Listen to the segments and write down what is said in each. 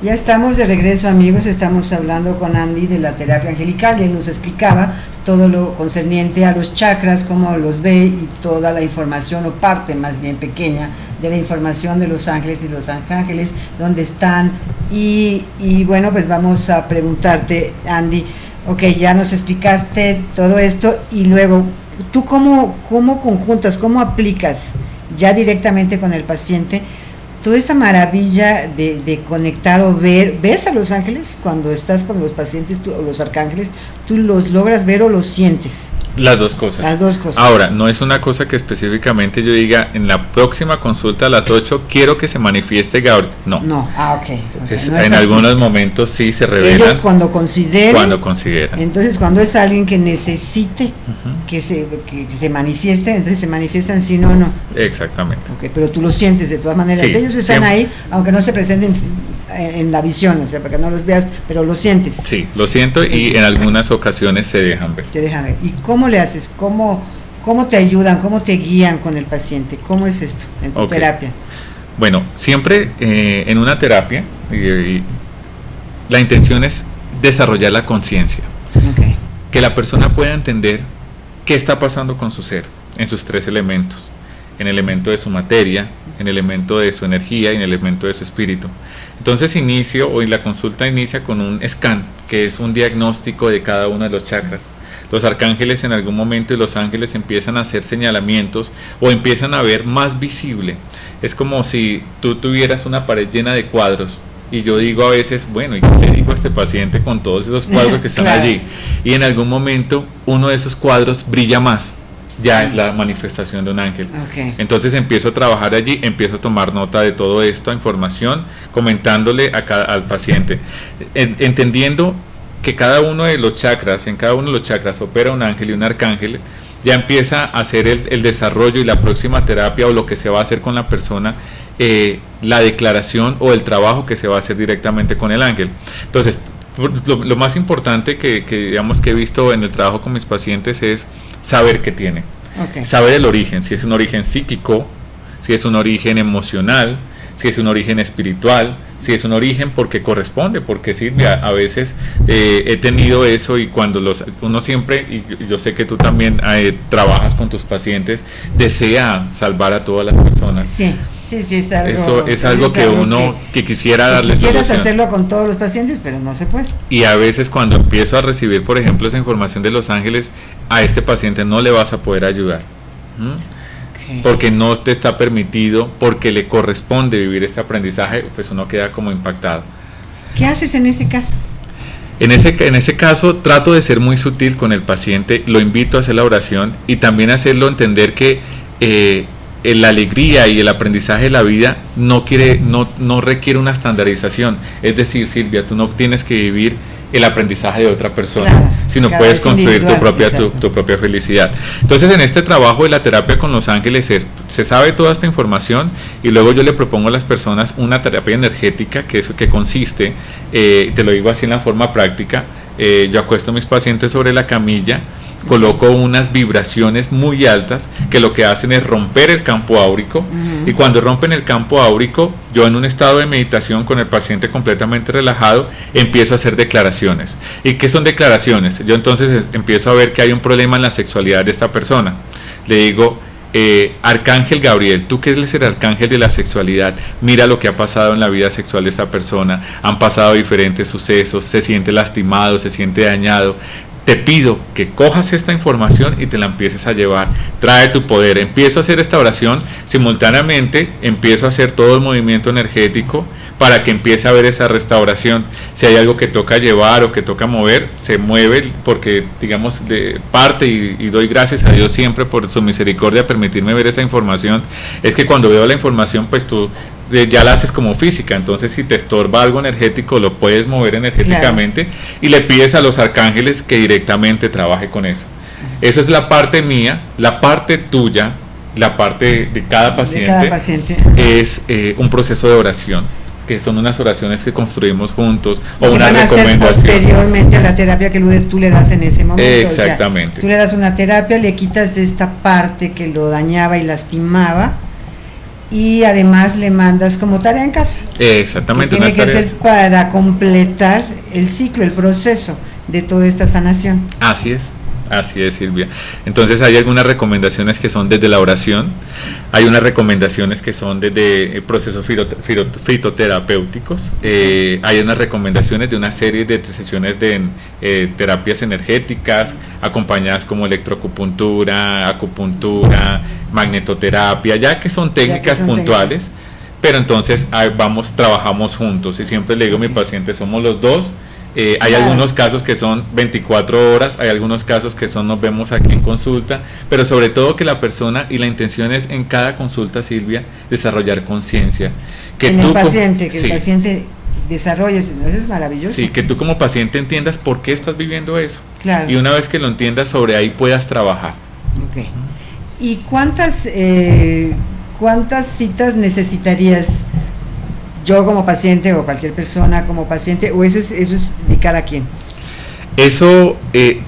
Ya estamos de regreso, amigos. Estamos hablando con Andy de la terapia angelical y él nos explicaba todo lo concerniente a los chakras, cómo los ve y toda la información, o parte más bien pequeña de la información de los ángeles y los arcángeles, dónde están. Y bueno, pues vamos a preguntarte, Andy, ok, ya nos explicaste todo esto, y luego, ¿tú cómo conjuntas, cómo aplicas ya directamente con el paciente toda esa maravilla de conectar o ver? ¿Ves a los ángeles cuando estás con los pacientes, o los arcángeles? ¿Tú los logras ver o los sientes? Las dos cosas. Las dos cosas. Ahora, no es una cosa que específicamente yo diga, en la próxima consulta a las 8 quiero que se manifieste Gabriel. No. Ok. No es en así. Algunos momentos sí se revelan. Ellos cuando consideran. Entonces, cuando es alguien que necesite que se manifieste, entonces se manifiestan, si no. Exactamente. Okay, pero tú lo sientes de todas maneras. Sí, ellos están siempre ahí, aunque no se presenten en la visión, o sea, para que no los veas, pero lo sientes. Sí, lo siento, y en algunas ocasiones se dejan ver. Te dejan ver. ¿Y cómo le haces? ¿Cómo te ayudan? ¿Cómo te guían con el paciente? ¿Cómo es esto en tu terapia? Bueno, siempre en una terapia la intención es desarrollar la conciencia. Okay. Que la persona pueda entender qué está pasando con su ser en sus tres elementos: en el elemento de su materia, en el elemento de su energía y en el elemento de su espíritu. Entonces la consulta inicia con un scan, que es un diagnóstico de cada uno de los chakras. Los arcángeles en algún momento y los ángeles empiezan a hacer señalamientos o empiezan a ver más visible. Es como si tú tuvieras una pared llena de cuadros, y yo digo a veces, bueno, ¿y qué le digo a este paciente con todos esos cuadros que están allí? Y en algún momento uno de esos cuadros brilla más. Ya es la manifestación de un ángel. Okay. Entonces empiezo a trabajar allí, empiezo a tomar nota de toda esta información, comentándole al paciente, entendiendo que cada uno de los chakras, en cada uno de los chakras opera un ángel y un arcángel. Ya empieza a hacer el desarrollo y la próxima terapia, o lo que se va a hacer con la persona, la declaración o el trabajo que se va a hacer directamente con el ángel. Entonces, lo más importante que he visto en el trabajo con mis pacientes es saber qué tiene. Okay. Saber el origen, si es un origen psíquico, si es un origen emocional, si es un origen espiritual, si es un origen porque corresponde, porque Silvia, a veces he tenido eso, y cuando uno siempre, y yo sé que tú también trabajas con tus pacientes, desea salvar a todas las personas. Sí, es algo. Eso es algo que uno que quisiera darle solución. Quisieras hacerlo con todos los pacientes, pero no se puede. Y a veces cuando empiezo a recibir, por ejemplo, esa información de los ángeles, a este paciente no le vas a poder ayudar. Porque no te está permitido, porque le corresponde vivir este aprendizaje, pues uno queda como impactado. ¿Qué haces en ese caso? En ese caso trato de ser muy sutil con el paciente, lo invito a hacer la oración y también a hacerlo entender que la alegría y el aprendizaje de la vida no requiere una estandarización. Es decir, Silvia, tú no tienes que vivir el aprendizaje de otra persona, sino puedes construir tu propia felicidad. Entonces, en este trabajo de la terapia con los ángeles se sabe toda esta información, y luego yo le propongo a las personas una terapia energética que consiste, te lo digo así en la forma práctica, yo acuesto a mis pacientes sobre la camilla, coloco unas vibraciones muy altas que lo que hacen es romper el campo áurico, y cuando rompen el campo áurico, yo en un estado de meditación con el paciente completamente relajado empiezo a hacer declaraciones. ¿Y qué son declaraciones? Yo entonces empiezo a ver que hay un problema en la sexualidad de esta persona. Le digo, Arcángel Gabriel, tú que eres el arcángel de la sexualidad, mira lo que ha pasado en la vida sexual de esta persona, han pasado diferentes sucesos, se siente lastimado, se siente dañado. Te pido que cojas esta información y te la empieces a llevar. Trae tu poder. Empiezo a hacer esta oración, simultáneamente empiezo a hacer todo el movimiento energético para que empiece a haber esa restauración. Si hay algo que toca llevar o que toca mover, se mueve, porque digamos de parte, y doy gracias a Dios siempre por su misericordia permitirme ver esa información. Es que cuando veo la información, pues tú ya la haces como física, entonces si te estorba algo energético lo puedes mover energéticamente, claro. Y le pides a los arcángeles que directamente trabaje con eso. Eso es la parte mía. La parte tuya, la parte de cada paciente, es un proceso de oración, que son unas oraciones que construimos juntos, o una recomendación posteriormente a la terapia que tú le das en ese momento. Exactamente. O sea, tú le das una terapia, le quitas esta parte que lo dañaba y lastimaba, y además le mandas como tarea en casa. Exactamente. Que tiene que ser para completar el ciclo, el proceso de toda esta sanación. Así es, Silvia. Entonces hay algunas recomendaciones que son desde la oración, hay unas recomendaciones que son desde procesos fitoterapéuticos, hay unas recomendaciones de una serie de sesiones de terapias energéticas, acompañadas como electroacupuntura, acupuntura, magnetoterapia, ya que son técnicas puntuales, pero entonces trabajamos juntos, y siempre le digo a mi paciente, somos los dos. Hay algunos casos que son 24 horas, hay algunos casos que nos vemos aquí en consulta, pero sobre todo que la persona, y la intención es en cada consulta, Silvia, desarrollar conciencia. El paciente desarrolle, eso es maravilloso. Sí, que tú como paciente entiendas por qué estás viviendo eso. Claro. Y una vez que lo entiendas, sobre ahí puedas trabajar. Okay. ¿Y cuántas citas necesitarías? Yo como paciente o cualquier persona como paciente, o eso es de cada quien. Eso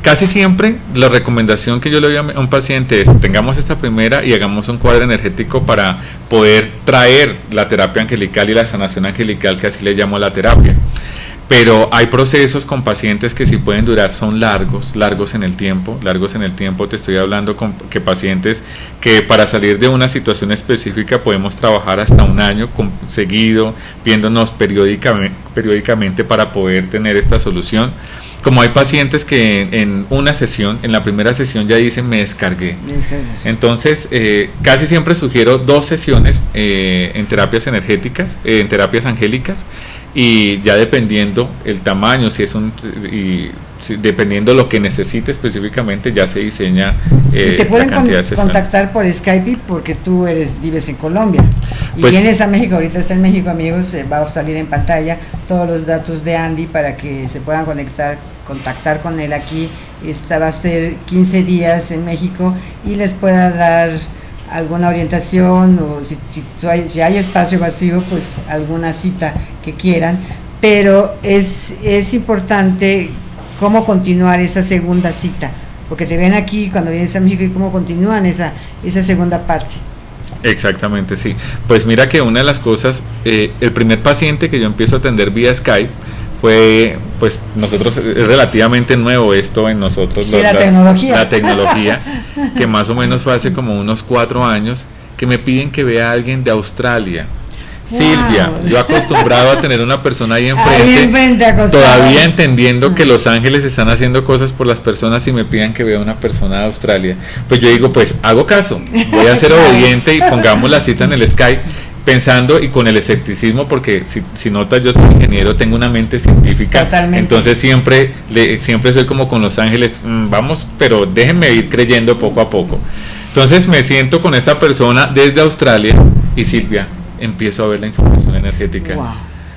casi siempre la recomendación que yo le doy a un paciente es: tengamos esta primera y hagamos un cuadro energético para poder traer la terapia angelical y la sanación angelical, que así le llamo a la terapia. Pero hay procesos con pacientes que sí pueden durar, son largos en el tiempo, te estoy hablando que pacientes que para salir de una situación específica podemos trabajar hasta un año seguido, viéndonos periódicamente para poder tener esta solución. Como hay pacientes que en la primera sesión ya dicen me descargué. Entonces casi siempre sugiero 2 sesiones en terapias energéticas, en terapias angélicas, y ya dependiendo el tamaño, dependiendo lo que necesite específicamente, ya se diseña te pueden la cantidad de sesiones. Contactar por Skype porque tú vives en Colombia y pues, vienes a México. Ahorita está en México, amigos, va a salir en pantalla todos los datos de Andy para que se puedan contactar con él aquí. Esta va a ser 15 días en México y les pueda dar alguna orientación, o si hay espacio vacío, pues alguna cita que quieran, pero es importante cómo continuar esa segunda cita, porque te ven aquí cuando vienes a México y cómo continúan esa segunda parte. Exactamente, sí. Pues mira que una de las cosas, el primer paciente que yo empiezo a atender vía Skype fue, pues nosotros, es relativamente nuevo esto en nosotros, sí, la tecnología, que más o menos fue hace como unos 4 años, que me piden que vea a alguien de Australia. Wow. Silvia, yo acostumbrado a tener una persona ahí enfrente todavía entendiendo que los ángeles están haciendo cosas por las personas, y me piden que vea una persona de Australia. Pues yo digo, pues hago caso, voy a ser obediente y pongamos la cita en el Skype, pensando y con el escepticismo, porque si notas, yo soy ingeniero, tengo una mente científica. Totalmente. Entonces siempre soy como con los ángeles, vamos, pero déjenme ir creyendo poco a poco. Entonces me siento con esta persona desde Australia y, Silvia, empiezo a ver la información energética. Wow.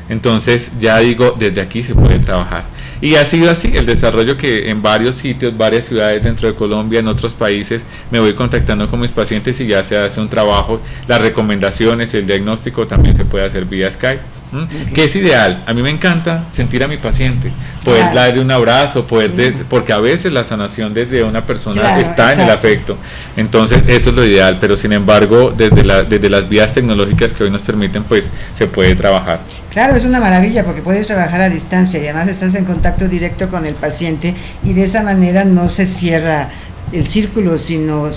Entonces ya digo, desde aquí se puede trabajar. Y ha sido así el desarrollo, que en varios sitios, varias ciudades dentro de Colombia, en otros países, me voy contactando con mis pacientes y ya se hace un trabajo. Las recomendaciones, el diagnóstico también se puede hacer vía Skype. Okay. Que es ideal. A mí me encanta sentir a mi paciente, poder darle un abrazo, porque a veces la sanación desde una persona está en el afecto. Entonces eso es lo ideal, pero sin embargo desde las vías tecnológicas que hoy nos permiten, pues se puede trabajar. Claro, es una maravilla porque puedes trabajar a distancia y además estás en contacto directo con el paciente, y de esa manera no se cierra el círculo, sino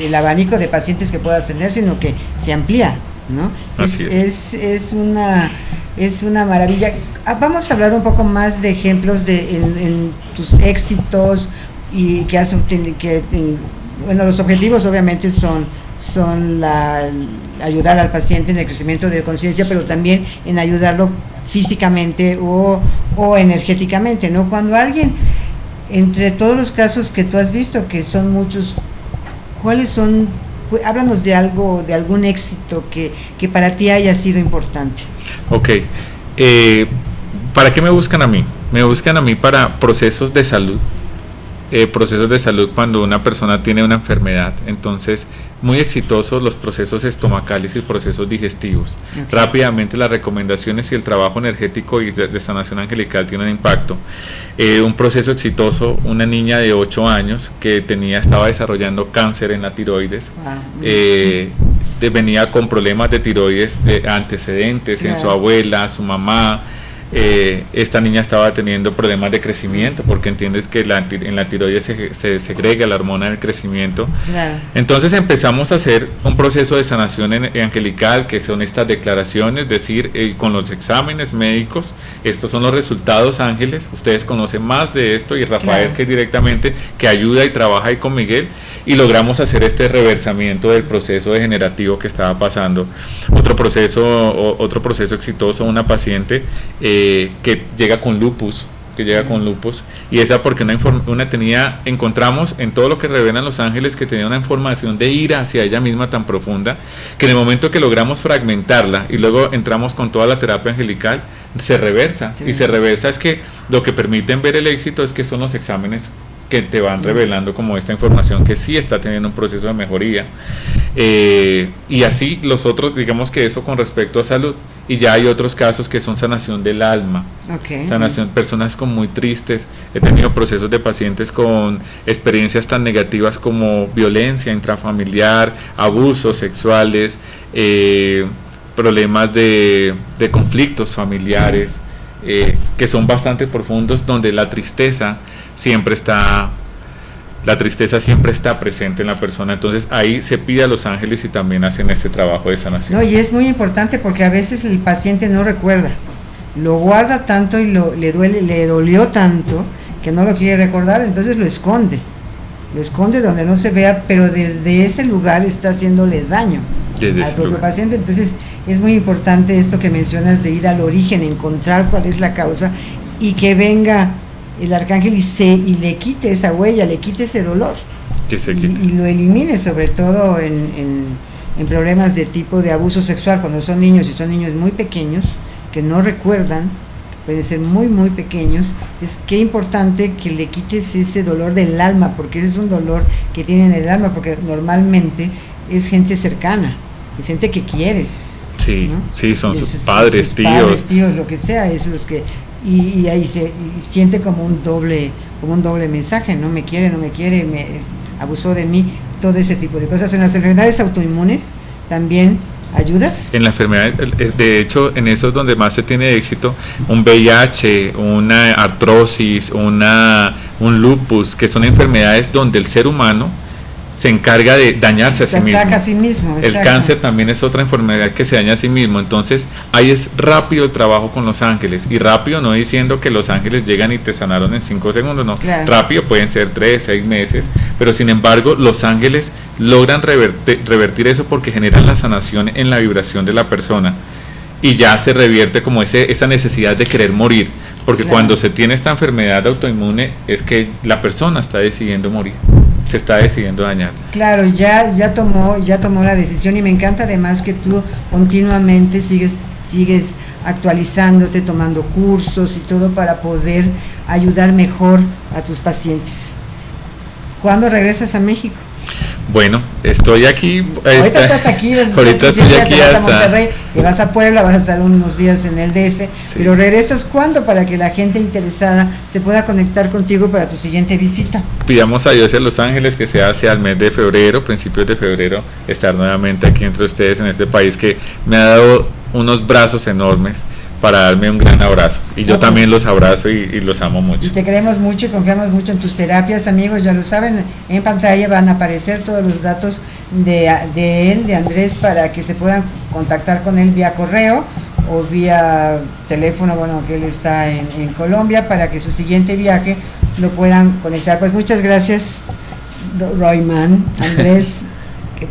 el abanico de pacientes que puedas tener, sino que se amplía, ¿no? Así es una maravilla. Vamos a hablar un poco más de ejemplos en tus éxitos y que has obtenido, bueno, los objetivos obviamente son ayudar al paciente en el crecimiento de conciencia, pero también en ayudarlo físicamente o energéticamente, ¿no? Cuando alguien, entre todos los casos que tú has visto, que son muchos, ¿cuáles son? Háblanos de algún éxito que para ti haya sido importante. Ok, ¿para qué me buscan a mí? Me buscan a mí para procesos de salud. Cuando una persona tiene una enfermedad, entonces muy exitosos los procesos estomacales y procesos digestivos. Okay. Rápidamente las recomendaciones y el trabajo energético y de sanación angelical tienen impacto. Un proceso exitoso, una niña de 8 años que estaba desarrollando cáncer en la tiroides. Wow. venía con problemas de tiroides antecedentes en su abuela, su mamá. Esta niña estaba teniendo problemas de crecimiento, porque entiendes que en la tiroides se segrega la hormona del crecimiento. Claro. Entonces empezamos a hacer un proceso de sanación angelical, que son estas declaraciones, decir, con los exámenes médicos, estos son los resultados ángeles, ustedes conocen más de esto, y Rafael, claro, que directamente que ayuda y trabaja ahí con Miguel, y logramos hacer este reversamiento del proceso degenerativo que estaba pasando. Otro proceso exitoso, una paciente que llega con lupus, y esa porque encontramos en todo lo que revelan los ángeles que tenía una información de ira hacia ella misma tan profunda, que en el momento que logramos fragmentarla y luego entramos con toda la terapia angelical, se reversa. Sí. Y se reversa es que lo que permiten ver el éxito es que son los exámenes que te van revelando como esta información que sí está teniendo un proceso de mejoría, y así los otros, digamos que eso con respecto a salud. Y ya hay otros casos que son sanación del alma, sanación, personas con muy tristes. He tenido procesos de pacientes con experiencias tan negativas como violencia intrafamiliar, abusos sexuales, problemas de conflictos familiares, que son bastante profundos, donde la tristeza siempre está presente en la persona. Entonces ahí se pide a los ángeles y también hacen este trabajo de sanación. No, y es muy importante porque a veces el paciente no recuerda, lo guarda tanto y le dolió tanto que no lo quiere recordar, entonces lo esconde donde no se vea, pero desde ese lugar está haciéndole daño al propio paciente. Entonces es muy importante esto que mencionas de ir al origen, encontrar cuál es la causa y que venga el arcángel y le quite esa huella, le quite ese dolor, y lo elimine, sobre todo en problemas de tipo de abuso sexual, cuando son niños, y son niños muy pequeños que no recuerdan, pueden ser muy muy pequeños. Es que importante que le quites ese dolor del alma, porque ese es un dolor que tienen en el alma, porque normalmente es gente cercana, es gente que quieres. Sí, ¿no? Sí, son sus padres, tíos, lo que sea, es los que y ahí se siente como un doble mensaje, no me quiere, abusó de mí, todo ese tipo de cosas. En las enfermedades autoinmunes también ayudas. En la enfermedad, de hecho, en eso es donde más se tiene éxito, un VIH, una artrosis, un lupus, que son enfermedades donde el ser humano se encarga de dañarse se ataca a sí mismo. El cáncer también es otra enfermedad que se daña a sí mismo. Entonces ahí es rápido el trabajo con los ángeles, y rápido no diciendo que los ángeles llegan y te sanaron en 5 segundos, no, claro. Rápido pueden ser 3, 6 meses, pero sin embargo los ángeles logran revertir eso, porque generan la sanación en la vibración de la persona, y ya se revierte como esa necesidad de querer morir, porque claro, cuando se tiene esta enfermedad autoinmune es que la persona está decidiendo morir, se está decidiendo dañar. Claro, ya tomó la decisión, y me encanta además que tú continuamente sigues actualizándote, tomando cursos y todo para poder ayudar mejor a tus pacientes. ¿Cuándo regresas a México? Bueno, estoy aquí. Ahorita estás aquí. Ahorita estoy aquí hasta Monterrey, te vas a Puebla, vas a estar unos días en el DF, sí. Pero regresas ¿cuándo? Para que la gente interesada se pueda conectar contigo para tu siguiente visita. Pidamos a Dios y a los ángeles que se hace al mes de febrero, principios de febrero, estar nuevamente aquí entre ustedes en este país que me ha dado unos brazos enormes para darme un gran abrazo, y yo también los abrazo y los amo mucho. Y te queremos mucho y confiamos mucho en tus terapias, amigos, ya lo saben, en pantalla van a aparecer todos los datos de Andrés, para que se puedan contactar con él vía correo o vía teléfono, bueno, que él está en Colombia, para que su siguiente viaje lo puedan conectar. Pues muchas gracias, Royman, Andrés,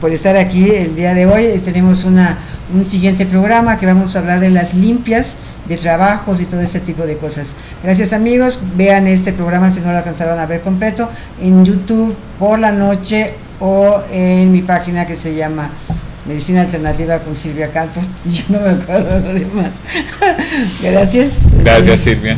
por estar aquí el día de hoy. Tenemos un siguiente programa que vamos a hablar de las limpias de trabajos y todo ese tipo de cosas. Gracias, amigos, vean este programa si no lo alcanzaron a ver completo en YouTube por la noche, o en mi página que se llama Medicina Alternativa con Silvia Canto. Yo no me acuerdo de lo demás. Gracias. Gracias, Silvia.